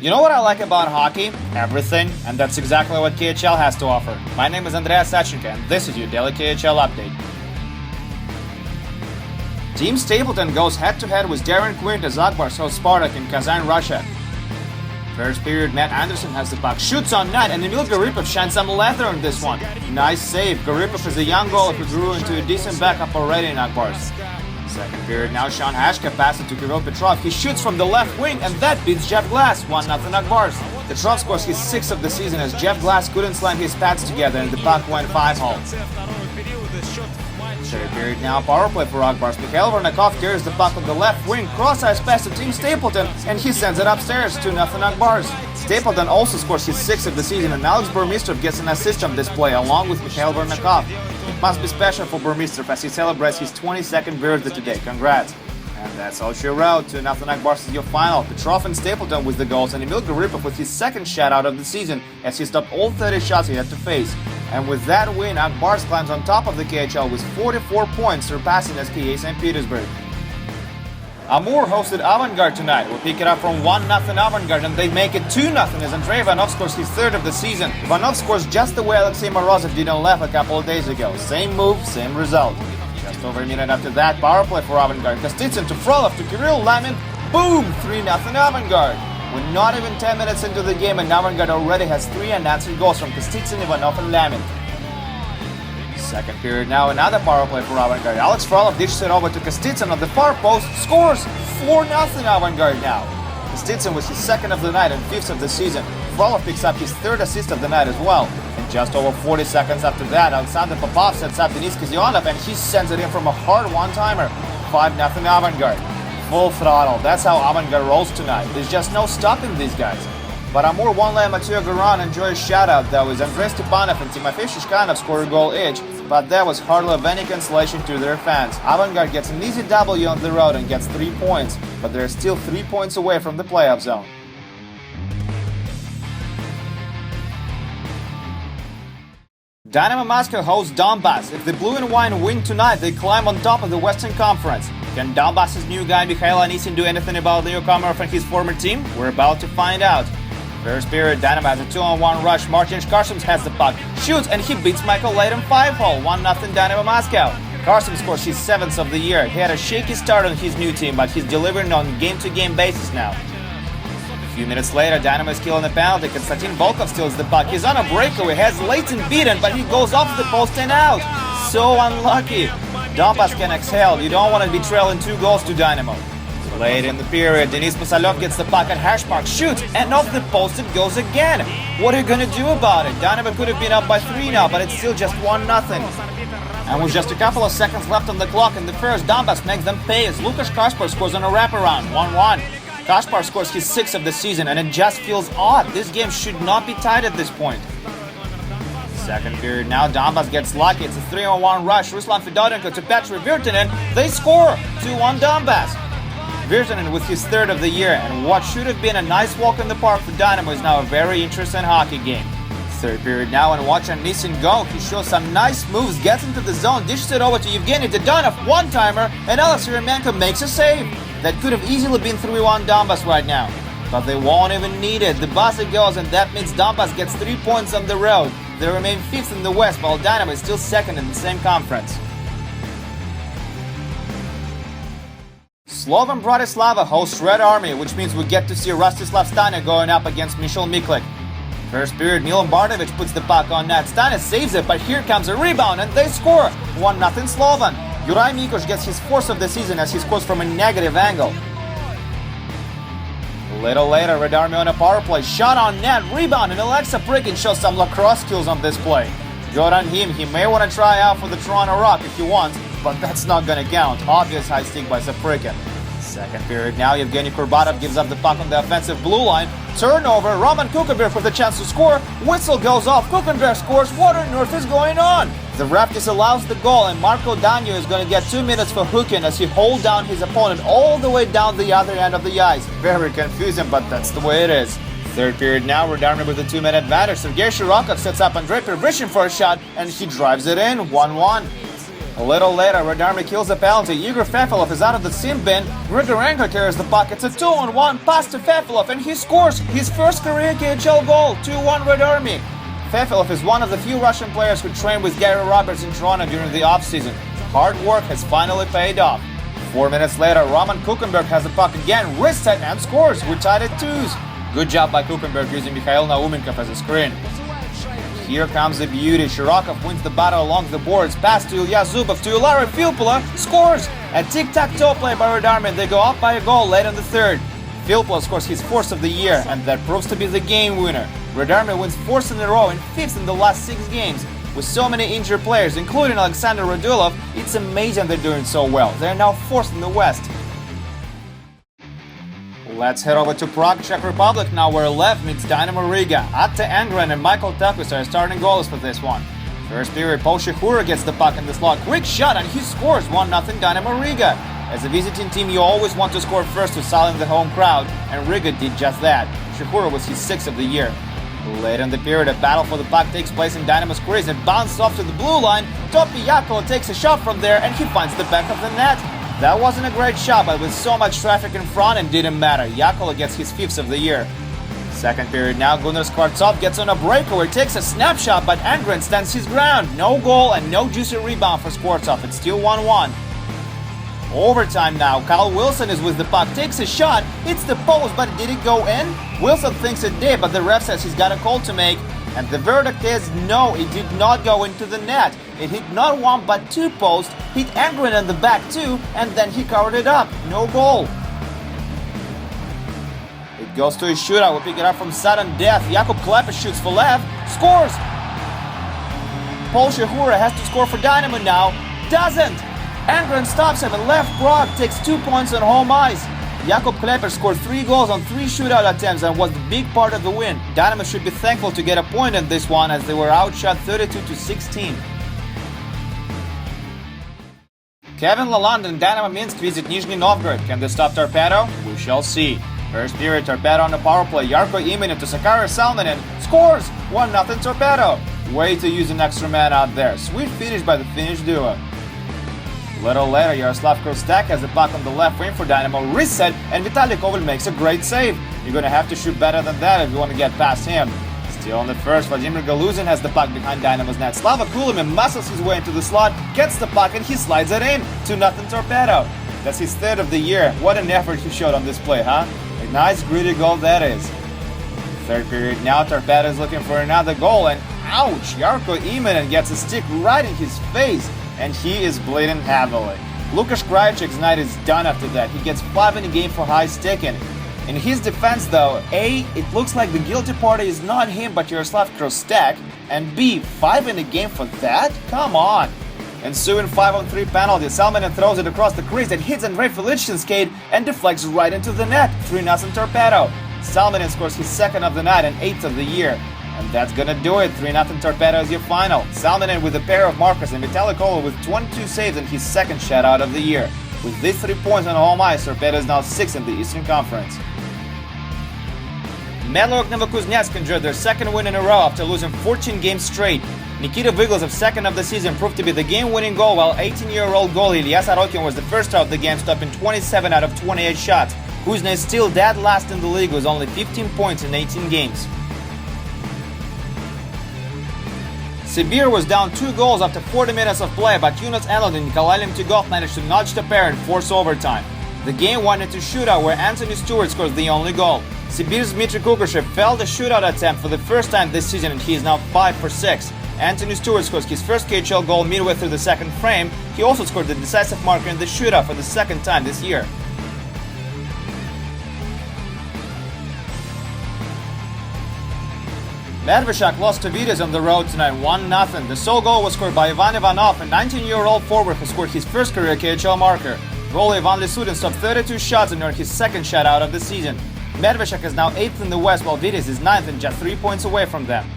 You know what I like about hockey? Everything, and that's exactly what KHL has to offer. My name is Andreas Sachenko, and this is your daily KHL update. Team Stapleton goes head-to-head with Darren Quinn as Akbars hosts Spartak in Kazan, Russia. First period, Matt Anderson has the puck, shoots on net, and Emil Garipov shines some leather on this one. Nice save. Garipov is a young goalie who grew into a decent backup already in Akbars. Second period, now Sean Hashka passes to Kirill Petrov. He shoots from the left wing, and that beats Jeff Glass. 1-0 Akbars. Petrov scores his 6th of the season as Jeff Glass couldn't slam his pads together and the puck went 5-hole. Third period, now power play for Akbars. Mikhail Varnakov carries the puck on the left wing, cross-ice pass to Team Stapleton, and he sends it upstairs. 2-0 Akbars. Stapleton also scores his 6th of the season, and Alex Burmistrov gets an assist on this play along with Mikhail Varnakov. It must be special for Burmistrov as he celebrates his 22nd birthday today. Congrats! And that's all she wrote. 2-0 Akbars is your final. Petrov and Stapleton with the goals, and Emil Garipov with his 2nd shutout of the season as he stopped all 30 shots he had to face. And with that win, Akbars climbs on top of the KHL with 44 points, surpassing SKA St. Petersburg. Amur hosted Avangard tonight. We'll pick it up from 1-0 Avangard, and they make it 2-0 as Andrei Ivanov scores his 3rd of the season. Ivanov scores just the way Alexei Morozov did on Lev a couple of days ago. Same move, same result. Just over a minute after that, power play for Avangard. Kostitsyn to Frolov to Kirill Lamin. Boom! 3-0 Avangard. We're not even 10 minutes into the game, and Avangard already has 3 unanswered goals from Kostitsyn, Ivanov, and Lamin. Second period, now another power play for Avangard. Alex Frolov dishes it over to Kostitsyn on the far post, scores 4-0 Avangard now. Kostitsyn was his 2nd of the night and 5th of the season. Frolov picks up his 3rd assist of the night as well. And just over 40 seconds after that, Alexander Popov sets up Denis Kazionov, and he sends it in from a hard one-timer. 5-0 Avangard. Full throttle. That's how Avangard rolls tonight. There's just no stopping these guys. But Amur won't let Mathieu Garan enjoy a shutout though, as Andrei Stepanov and Timofey Shishkanov score a goal each, but that was hardly of any consolation to their fans. Avangard gets an easy W on the road and gets 3 points, but they're still 3 points away from the playoff zone. Dynamo Moscow hosts Donbass. If the Blue and White win tonight, they climb on top of the Western Conference. Can Donbass's new guy Mikhail Anisin do anything about the newcomer from his former team? We're about to find out. First period, Dynamo has a 2-on-1 rush. Martin Karstums has the puck, shoots, and he beats Michael Layton 5-hole. 1-0 Dynamo Moscow. Karstums scores his 7th of the year. He had a shaky start on his new team, but he's delivering on game-to-game basis now. A few minutes later, Dynamo is killing a penalty. Konstantin Volkov steals the puck. He's on a breakaway, has Layton beaten, but he goes off the post and out. So unlucky. Donbass can exhale. You don't want to be trailing 2 goals to Dynamo. Late in the period, Denis Masalov gets the puck at hash mark, shoots, and off the post it goes again. What are you going to do about it? Dynamo could have been up by 3 now, but it's still just 1-0. And with just a couple of seconds left on the clock in the first, Donbass makes them pay as Lukas Kaspar scores on a wraparound, 1-1. Kaspar scores his 6th of the season, and it just feels odd. This game should not be tied at this point. Second period, now Donbass gets lucky. It's a 3-on-1 rush. Ruslan Fedorenko to Petr Virtanen. They score 2-1 Donbass. Virtanen with his 3rd of the year, and what should have been a nice walk in the park for Dynamo is now a very interesting hockey game. Third period now, and watch Anisin go. He shows some nice moves, gets into the zone, dishes it over to Yevgeny Dodonov, one-timer, and Alex Yeremenko makes a save. That could have easily been 3-1 Donbass right now. But they won't even need it. The buzzer goes, and that means Donbass gets 3 points on the road. They remain 5th in the West, while Dynamo is still 2nd in the same conference. Slovan Bratislava hosts Red Army, which means we get to see Rostislav Stane going up against Michal Miklik. First period, Milan Bardovic puts the puck on net. Stane saves it, but here comes a rebound, and they score! 1-0 Slovan. Juraj Mikoš gets his 4th of the season as he scores from a negative angle. A little later, Red Army on a power play, shot on net, rebound, and Alexa Prikin shows some lacrosse skills on this play. Good on him. He may want to try out for the Toronto Rock if he wants, but that's not going to count. Obvious high stick by Saprikin. Second period now, Yevgeny Kurbatov gives up the puck on the offensive blue line. Turnover, Roman Kukenberg with a chance to score. Whistle goes off, Kukenberg scores. What on earth is going on? The ref disallows the goal, and Marco Danio is going to get 2 minutes for hooking as he holds down his opponent all the way down the other end of the ice. Very confusing, but that's the way it is. Third period now, Red Army with a 2-minute advantage. Sergei Shirokov sets up Andrei Pervishin for a shot, and he drives it in, 1-1. A little later, Red Army kills a penalty. Igor Fefilov is out of the sin bin. Grigorenko carries the puck. It's a 2-on-1 pass to Fefilov, and he scores his first career KHL goal. 2-1 Red Army. Fefilov is one of the few Russian players who trained with Gary Roberts in Toronto during the offseason. Hard work has finally paid off. 4 minutes later, Roman Kuchenberg has the puck again, wrist set, and scores. We're tied at 2s. Good job by Kuchenberg using Mikhail Naumenkov as a screen. Here comes the beauty. Shirokov wins the battle along the boards. Pass to Ilya Zubov to Ilari Filppula. Scores! A tic-tac-toe play by Red Army. They go up by a goal late in the third. Filppula scores his 4th of the year, and that proves to be the game winner. Red Army wins 4th in a row and 5th in the last 6 games. With so many injured players, including Alexander Radulov, it's amazing they're doing so well. They're now 4th in the West. Let's head over to Prague, Czech Republic now, where Lev meets Dynamo Riga. Atte Engren and Michael Takus are starting goals for this one. First period, Paul Shihura gets the puck in the slot. Quick shot, and he scores 1-0 Dynamo Riga. As a visiting team, you always want to score first to silence the home crowd, and Riga did just that. Shihura was his 6th of the year. Later in the period, a battle for the puck takes place in Dynamo's crease and bounces off to the blue line. Topi Jaakkola takes a shot from there, and he finds the back of the net. That wasn't a great shot, but with so much traffic in front, it didn't matter. Jaakkola gets his 5th of the year. Second period now, Gunnar Skvartsov gets on a breakaway, takes a snapshot, but Engren stands his ground. No goal and no juicy rebound for Skvartsov. It's still 1-1. Overtime now, Kyle Wilson is with the puck, takes a shot, hits the post, but did it go in? Wilson thinks it did, but the ref says he's got a call to make. And the verdict is no, it did not go into the net. It hit not 1 but 2 posts, hit Engren in the back too, and then he covered it up. No goal. It goes to a shootout. We pick it up from sudden death. Jakub Klepa shoots for Lev, scores! Paul Shihura has to score for Dynamo now. Doesn't! Engren stops him, and Lev Prague takes 2 points on home ice. Jakub Klepa scored 3 goals on 3 shootout attempts and was the big part of the win. Dynamo should be thankful to get a point in this one, as they were outshot 32-16. Kevin Lalonde and Dynamo Minsk visit Nizhny Novgorod. Can they stop Torpedo? We shall see. First period, Torpedo on the power play. Jarkko Immonen to Sakari Salminen. Scores! 1-0 Torpedo. Way to use an extra man out there. Sweet finish by the Finnish duo. A little later, Yaroslav Krostek has the puck on the left wing for Dynamo, wrist set, and Vitaly Koval makes a great save. You're gonna have to shoot better than that if you want to get past him. Still on the first, Vladimir Galuzin has the puck behind Dynamo's net. Slava Kulimin muscles his way into the slot, gets the puck, and he slides it in. 2-0 Torpedo. That's his 3rd of the year. What an effort he showed on this play, huh? A nice gritty goal that is. Third period now, Torpedo is looking for another goal, and ouch! Jarkko Immonen gets a stick right in his face, and he is bleeding heavily. Lukas Krajicek's night is done after that. He gets 5 in a game for high sticking. In his defense though, A, it looks like the guilty party is not him but Yaroslav Krostek, and B, 5 in a game for that? Come on! Ensuing 5-on-3 penalty, Salminen throws it across the crease that hits Andrei Felician's skate and deflects right into the net. 3-0 Torpedo. Salminen scores his 2nd of the night and 8th of the year. And that's gonna do it. 3-0 Torpedo is your final. Salminen with a pair of markers and Vitaly Koval with 22 saves and his 2nd shutout of the year. With these 3 points on home ice, Torpedo is now 6th in the Eastern Conference. Medlok Novokuznetsk enjoyed their 2nd win in a row after losing 14 games straight. Nikita Vyglazov's 2nd of the season proved to be the game-winning goal, while 18-year-old goalie Ilya Sorokin was the first star of the game, stopping 27 out of 28 shots. Kuzna is still dead last in the league with only 15 points in 18 games. Sibir was down 2 goals after 40 minutes of play, but Yunus Enlund and Nikolai Lemtygov managed to nudge the pair and force overtime. The game went into shootout where Anthony Stewart scores the only goal. Sibir's Dmitry Kukushev failed a shootout attempt for the first time this season, and he is now 5 for 6. Anthony Stewart scores his first KHL goal midway through the 2nd frame. He also scored the decisive marker in the shootout for the 2nd time this year. Medveshak lost to Vitas on the road tonight 1-0. The sole goal was scored by Ivan Ivanov, a 19-year-old forward who scored his first career KHL marker. Goalie Ivan Lisudin stopped 32 shots and earned his 2nd shutout of the season. Medveshak is now 8th in the West, while Vitas is 9th and just 3 points away from them.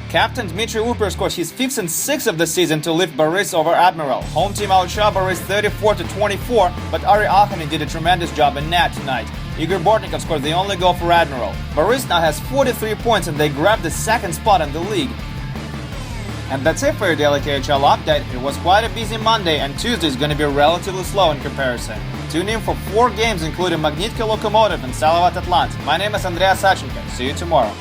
Captain Dmitry Upper scores his 5th and 6th of the season to lift Boris over Admiral. Home team outshot Boris 34-24, but Ari Akhani did a tremendous job in net tonight. Igor Bortnikov scored the only goal for Admiral. Boris now has 43 points and they grabbed the 2nd spot in the league. And that's it for your daily KHL update. It was quite a busy Monday, and Tuesday is going to be relatively slow in comparison. Tune in for 4 games including Magnitki Lokomotiv and Salavat Atlant. My name is Andreas Sachenko. See you tomorrow.